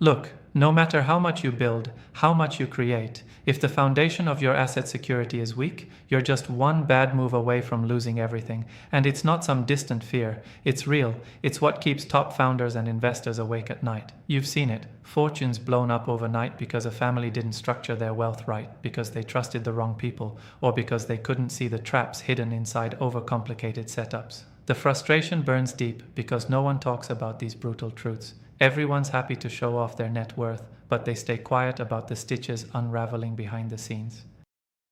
Look, no matter how much you build, how much you create, if the foundation of your asset security is weak, you're just one bad move away from losing everything. And it's not some distant fear. It's real. It's what keeps top founders and investors awake at night. You've seen it. Fortunes blown up overnight because a family didn't structure their wealth right, because they trusted the wrong people, or because they couldn't see the traps hidden inside overcomplicated setups. The frustration burns deep because no one talks about these brutal truths. Everyone's happy to show off their net worth, but they stay quiet about the stitches unraveling behind the scenes.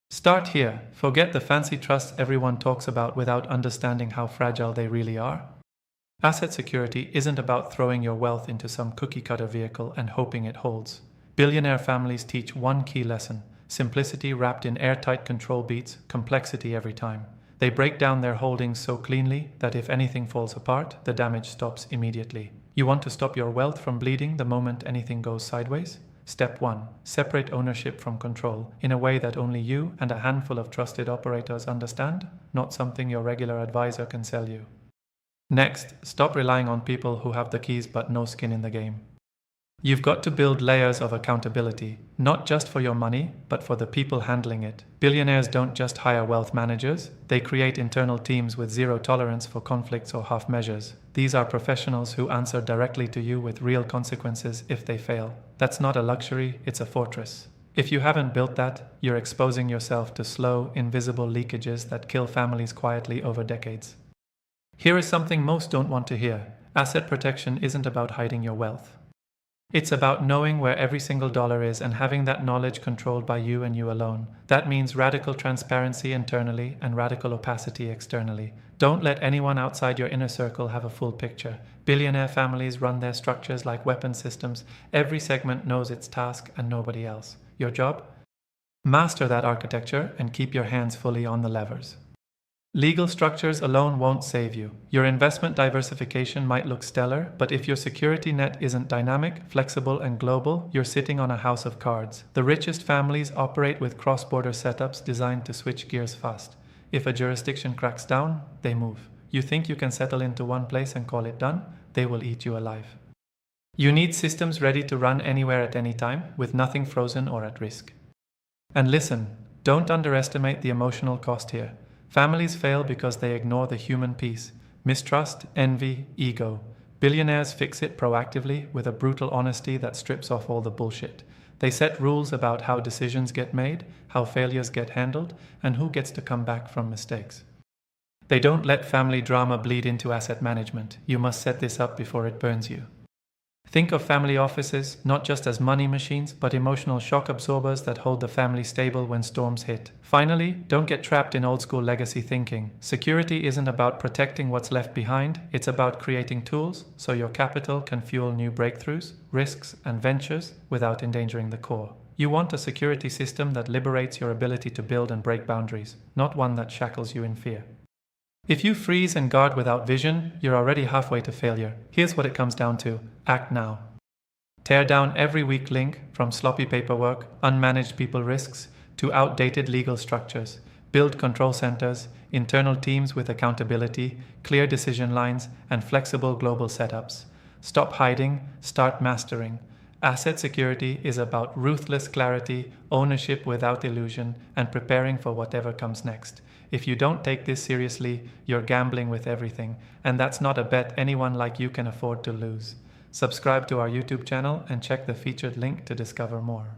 Start here. Forget the fancy trusts everyone talks about without understanding how fragile they really are. Asset security isn't about throwing your wealth into some cookie-cutter vehicle and hoping it holds. Billionaire families teach one key lesson: simplicity wrapped in airtight control beats complexity every time. They break down their holdings so cleanly that if anything falls apart, the damage stops immediately. You want to stop your wealth from bleeding the moment anything goes sideways? Step 1. Separate ownership from control in a way that only you and a handful of trusted operators understand, not something your regular advisor can sell you. Next, stop relying on people who have the keys but no skin in the game. You've got to build layers of accountability, not just for your money, but for the people handling it. Billionaires don't just hire wealth managers, they create internal teams with zero tolerance for conflicts or half measures. These are professionals who answer directly to you with real consequences if they fail. That's not a luxury, it's a fortress. If you haven't built that, you're exposing yourself to slow, invisible leakages that kill families quietly over decades. Here is something most don't want to hear. Asset protection isn't about hiding your wealth. It's about knowing where every single dollar is and having that knowledge controlled by you and you alone. That means radical transparency internally and radical opacity externally. Don't let anyone outside your inner circle have a full picture. Billionaire families run their structures like weapon systems. Every segment knows its task and nobody else. Your job? Master that architecture and keep your hands fully on the levers. Legal structures alone won't save you. Your investment diversification might look stellar, but if your security net isn't dynamic, flexible, and global, you're sitting on a house of cards. The richest families operate with cross-border setups designed to switch gears fast. If a jurisdiction cracks down, they move. You think you can settle into one place and call it done? They will eat you alive. You need systems ready to run anywhere at any time, with nothing frozen or at risk. And listen, don't underestimate the emotional cost here. Families fail because they ignore the human piece: mistrust, envy, ego. Billionaires fix it proactively with a brutal honesty that strips off all the bullshit. They set rules about how decisions get made, how failures get handled, and who gets to come back from mistakes. They don't let family drama bleed into asset management. You must set this up before it burns you. Think of family offices not just as money machines, but emotional shock absorbers that hold the family stable when storms hit. Finally, don't get trapped in old-school legacy thinking. Security isn't about protecting what's left behind, it's about creating tools so your capital can fuel new breakthroughs, risks, and ventures without endangering the core. You want a security system that liberates your ability to build and break boundaries, not one that shackles you in fear. If you freeze and guard without vision, you're already halfway to failure. Here's what it comes down to: act now. Tear down every weak link, from sloppy paperwork, unmanaged people risks, to outdated legal structures. Build control centers, internal teams with accountability, clear decision lines, and flexible global setups. Stop hiding, start mastering. Asset security is about ruthless clarity, ownership without illusion, and preparing for whatever comes next. If you don't take this seriously, you're gambling with everything, and that's not a bet anyone like you can afford to lose. Subscribe to our YouTube channel and check the featured link to discover more.